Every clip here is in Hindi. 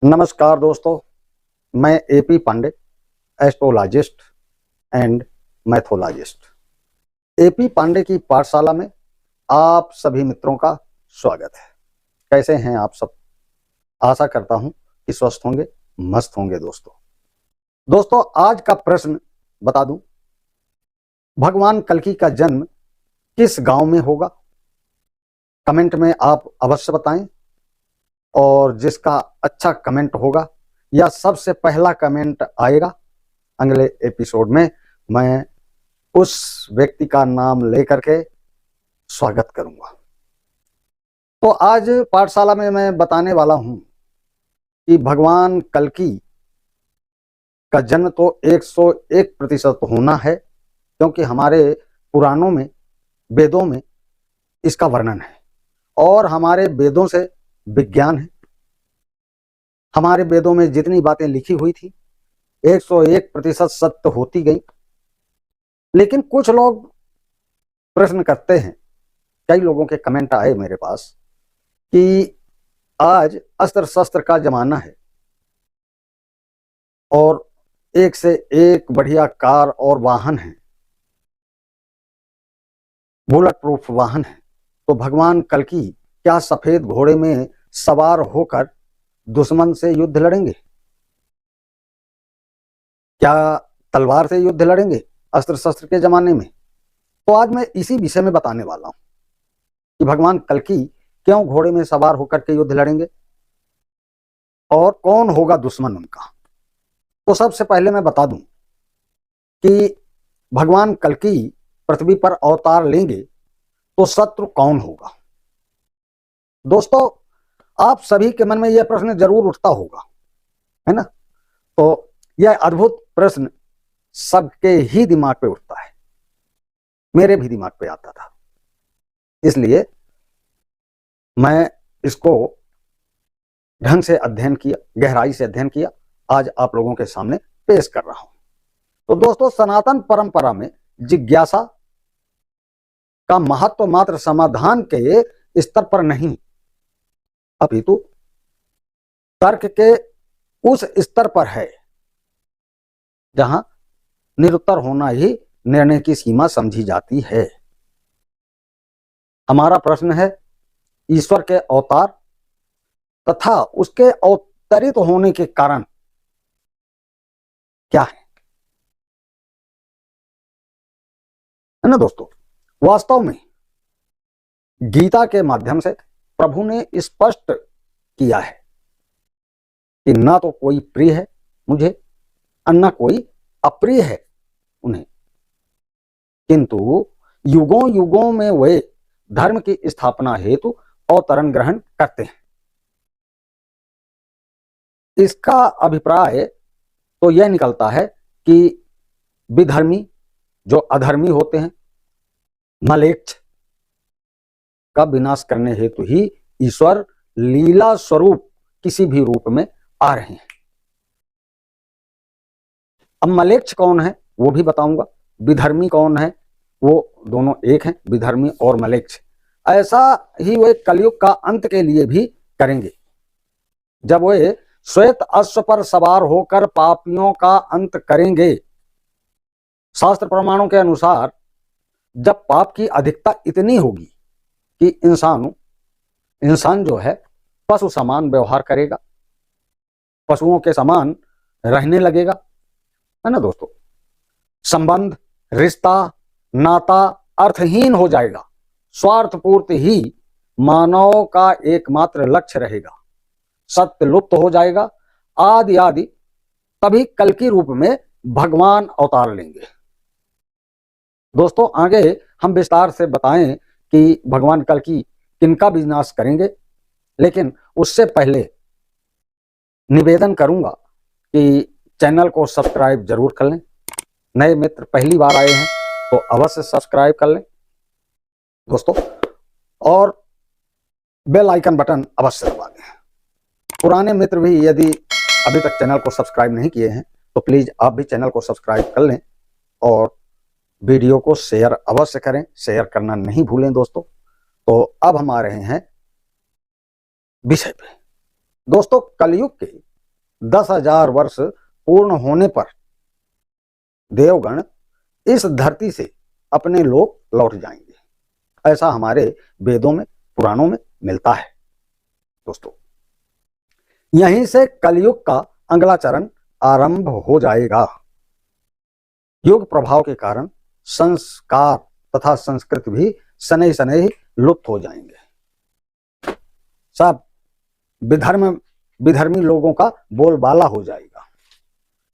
नमस्कार दोस्तों, मैं A P Pandey, astrologist and mythologist. A P Pandey की पाठशाला में आप सभी मित्रों का स्वागत है। कैसे हैं आप सब? आशा करता हूं कि स्वस्थ होंगे, मस्त होंगे। दोस्तों आज का प्रश्न बता दूं, भगवान कल्कि का जन्म किस गांव में होगा? कमेंट में आप अवश्य बताएं, और जिसका अच्छा कमेंट होगा या सबसे पहला कमेंट आएगा, अगले एपिसोड में मैं उस व्यक्ति का नाम लेकर के स्वागत करूंगा। तो आज पाठशाला में मैं बताने वाला हूं कि भगवान कल्कि का जन्म तो 101% होना है, क्योंकि हमारे पुराणों में, वेदों में इसका वर्णन है और हमारे वेदों से विज्ञान है। हमारे वेदों में जितनी बातें लिखी हुई थी 101% सत्य होती गई। लेकिन कुछ लोग प्रश्न करते हैं, कई लोगों के कमेंट आए मेरे पास कि आज अस्त्र शस्त्र का जमाना है और एक से एक बढ़िया कार और वाहन है, बुलेट प्रूफ वाहन है, तो भगवान कल्कि क्या सफेद घोड़े में सवार होकर दुश्मन से युद्ध लड़ेंगे? क्या तलवार से युद्ध लड़ेंगे अस्त्र शस्त्र के जमाने में? तो आज मैं इसी विषय में बताने वाला हूं कि भगवान कल्कि क्यों घोड़े में सवार होकर के युद्ध लड़ेंगे और कौन होगा दुश्मन उनका। तो सबसे पहले मैं बता दूं कि भगवान कल्कि पृथ्वी पर अवतार लेंगे तो शत्रु कौन होगा। दोस्तों आप सभी के मन में यह प्रश्न जरूर उठता होगा, है ना? तो यह अद्भुत प्रश्न सबके ही दिमाग पे उठता है, मेरे भी दिमाग पे आता था, इसलिए मैं इसको ढंग से अध्ययन किया, गहराई से अध्ययन किया, आज आप लोगों के सामने पेश कर रहा हूं। तो दोस्तों सनातन परंपरा में जिज्ञासा का महत्व मात्र समाधान के स्तर पर नहीं, अपितु तर्क के उस स्तर पर है जहां निरुत्तर होना ही निर्णय की सीमा समझी जाती है। हमारा प्रश्न है, ईश्वर के अवतार तथा उसके अवतरित होने के कारण क्या है ना दोस्तों? वास्तव में गीता के माध्यम से प्रभु ने स्पष्ट किया है कि ना तो कोई प्रिय है मुझे और ना कोई अप्रिय है उन्हें, किंतु युगों युगों में वे धर्म की स्थापना हेतु अवतरण ग्रहण करते हैं। इसका अभिप्राय तो यह निकलता है कि विधर्मी जो अधर्मी होते हैं, मलेच्छ का विनाश करने हेतु ही ईश्वर लीला स्वरूप किसी भी रूप में आ रहे हैं। अब मलेच्छ कौन है वो भी बताऊंगा, विधर्मी कौन है, वो दोनों एक हैं, विधर्मी और मलेच्छ। ऐसा ही वे कलयुग का अंत के लिए भी करेंगे, जब वे श्वेत अश्व पर सवार होकर पापियों का अंत करेंगे। शास्त्र प्रमाणों के अनुसार जब पाप की अधिकता इतनी होगी कि इंसान जो है पशु समान व्यवहार करेगा, पशुओं के समान रहने लगेगा, है ना दोस्तों? संबंध, रिश्ता, नाता अर्थहीन हो जाएगा, स्वार्थ पूर्ति ही मानव का एकमात्र लक्ष्य रहेगा, सत्य लुप्त हो जाएगा, आदि आदि। तभी कल्कि रूप में भगवान अवतार लेंगे। दोस्तों आगे हम विस्तार से बताएं कि भगवान कल्कि किनका विनाश करेंगे, लेकिन उससे पहले निवेदन करूंगा कि चैनल को सब्सक्राइब जरूर कर लें। नए मित्र पहली बार आए हैं तो अवश्य सब्सक्राइब कर लें दोस्तों, और बेल आइकन बटन अवश्य दबा दें। पुराने मित्र भी यदि अभी तक चैनल को सब्सक्राइब नहीं किए हैं तो प्लीज आप भी चैनल को सब्सक्राइब कर लें और वीडियो को शेयर अवश्य करें, शेयर करना नहीं भूलें दोस्तों। तो अब हम आ रहे हैं विषय पे। दोस्तों कलयुग के 10,000 वर्ष पूर्ण होने पर देवगण इस धरती से अपने लोक लौट जाएंगे। ऐसा हमारे वेदों में, पुराणों में मिलता है। दोस्तों, यहीं से कलयुग का अगला चरण आरंभ हो जाएगा। युग प्रभाव के कारण संस्कार तथा संस्कृत भी शनै शनै लुप्त हो जाएंगे। सब विधर्मी लोगों का बोलबाला हो जाएगा।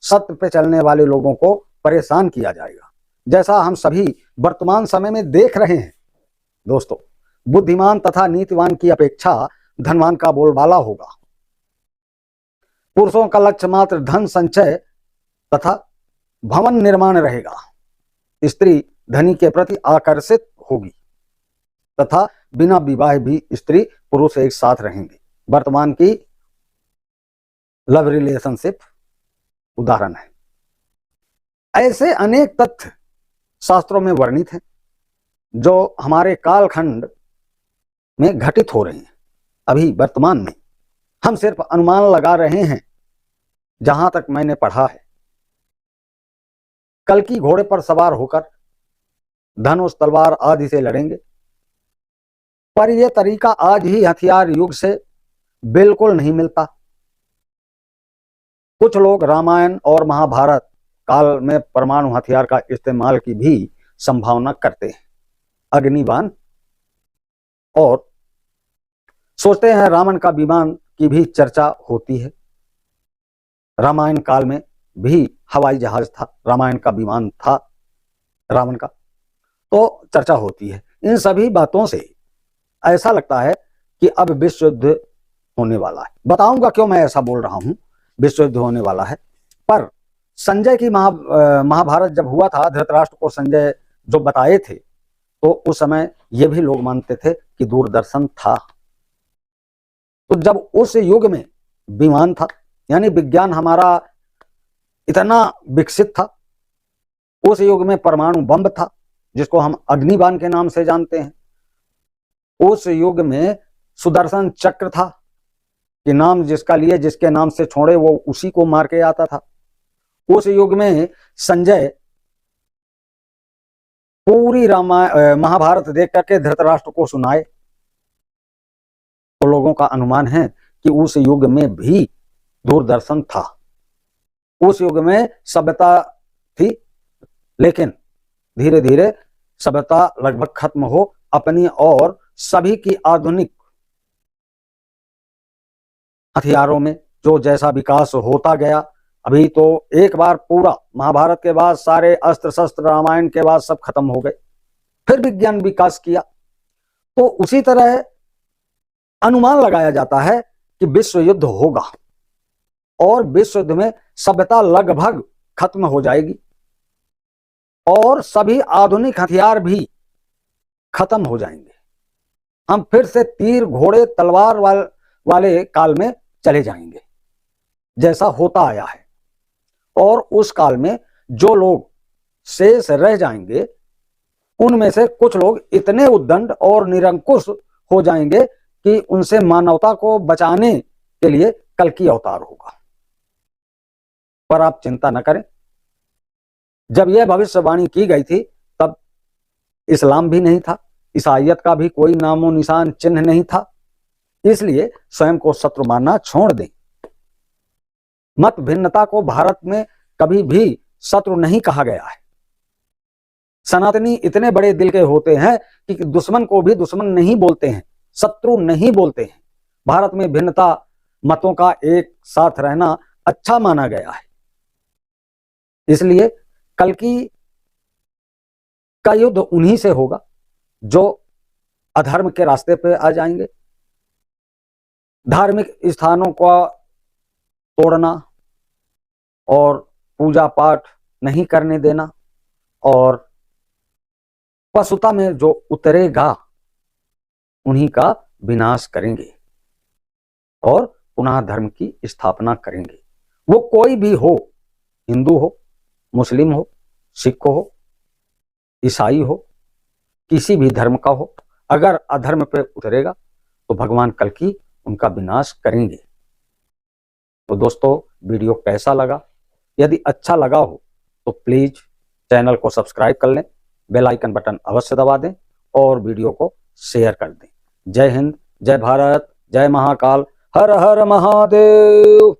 सत्य पे चलने वाले लोगों को परेशान किया जाएगा, जैसा हम सभी वर्तमान समय में देख रहे हैं। दोस्तों, बुद्धिमान तथा नीतिवान की अपेक्षा धनवान का बोलबाला होगा। पुरुषों का लक्ष्य मात्र धन संचय तथा भवन निर्माण रहेगा। स्त्री धनी के प्रति आकर्षित होगी तथा बिना विवाह भी स्त्री पुरुष एक साथ रहेंगे। वर्तमान की लव रिलेशनशिप उदाहरण है। ऐसे अनेक तथ्य शास्त्रों में वर्णित हैं जो हमारे कालखंड में घटित हो रहे हैं। अभी वर्तमान में हम सिर्फ अनुमान लगा रहे हैं। जहां तक मैंने पढ़ा है, कल्कि घोड़े पर सवार होकर धनुष तलवार आदि से लड़ेंगे, पर यह तरीका आज ही हथियार युग से बिल्कुल नहीं मिलता। कुछ लोग रामायण और महाभारत काल में परमाणु हथियार का इस्तेमाल की भी संभावना करते हैं, अग्निबाण, और सोचते हैं रावण का विमान की भी चर्चा होती है। रामायण काल में भी हवाई जहाज था, रामायण का विमान था रावण का, तो चर्चा होती है। इन सभी बातों से ऐसा लगता है कि अब विश्व युद्ध होने वाला है। बताऊंगा क्यों मैं ऐसा बोल रहा हूं, विश्व युद्ध होने वाला है। पर संजय की महाभारत जब हुआ था, धृतराष्ट्र को संजय जो बताए थे, तो उस समय ये भी लोग मानते थे कि दूरदर्शन था। तो जब उस युग में विमान था, यानी विज्ञान हमारा इतना विकसित था, उस युग में परमाणु बम था जिसको हम अग्निबाण के नाम से जानते हैं, उस युग में सुदर्शन चक्र था कि नाम जिसका लिए, जिसके नाम से छोड़े वो उसी को मार के आता था। उस युग में संजय पूरी महाभारत देख करके धृतराष्ट्र को सुनाए, तो लोगों का अनुमान है कि उस युग में भी दूरदर्शन था। उस युग में सभ्यता थी, लेकिन धीरे धीरे सभ्यता लगभग खत्म हो अपनी और सभी की आधुनिक हथियारों में जो जैसा विकास होता गया। अभी तो एक बार पूरा महाभारत के बाद सारे अस्त्र शस्त्र, रामायण के बाद सब खत्म हो गए, फिर विज्ञान विकास किया। तो उसी तरह अनुमान लगाया जाता है कि विश्व युद्ध होगा और विश्व युद्ध में सभ्यता लगभग खत्म हो जाएगी और सभी आधुनिक हथियार भी खत्म हो जाएंगे। हम फिर से तीर, घोड़े, तलवार वाले काल में चले जाएंगे जैसा होता आया है। और उस काल में जो लोग शेष रह जाएंगे, उनमें से कुछ लोग इतने उद्दंड और निरंकुश हो जाएंगे कि उनसे मानवता को बचाने के लिए कल्कि अवतार होगा। पर आप चिंता न करें, जब यह भविष्यवाणी की गई थी तब इस्लाम भी नहीं था, ईसाइयत का भी कोई नामो निशान चिन्ह नहीं था। इसलिए स्वयं को शत्रु मानना छोड़ दें। मत भिन्नता को भारत में कभी भी शत्रु नहीं कहा गया है। सनातनी इतने बड़े दिल के होते हैं कि दुश्मन को भी दुश्मन नहीं बोलते हैं, शत्रु नहीं बोलते हैं। भारत में भिन्नता मतों का एक साथ रहना अच्छा माना गया है। इसलिए कल्कि का युद्ध उन्हीं से होगा जो अधर्म के रास्ते पे आ जाएंगे। धार्मिक स्थानों को तोड़ना और पूजा पाठ नहीं करने देना और पशुता में जो उतरेगा उन्हीं का विनाश करेंगे और पुनः धर्म की स्थापना करेंगे। वो कोई भी हो, हिंदू हो, मुस्लिम हो, सिख हो, ईसाई हो, किसी भी धर्म का हो, अगर अधर्म पे उतरेगा तो भगवान कल्कि उनका विनाश करेंगे। तो दोस्तों वीडियो कैसा लगा? यदि अच्छा लगा हो तो प्लीज चैनल को सब्सक्राइब कर लें, बेल आइकन बटन अवश्य दबा दें और वीडियो को शेयर कर दें। जय हिंद, जय भारत, जय महाकाल, हर हर महादेव।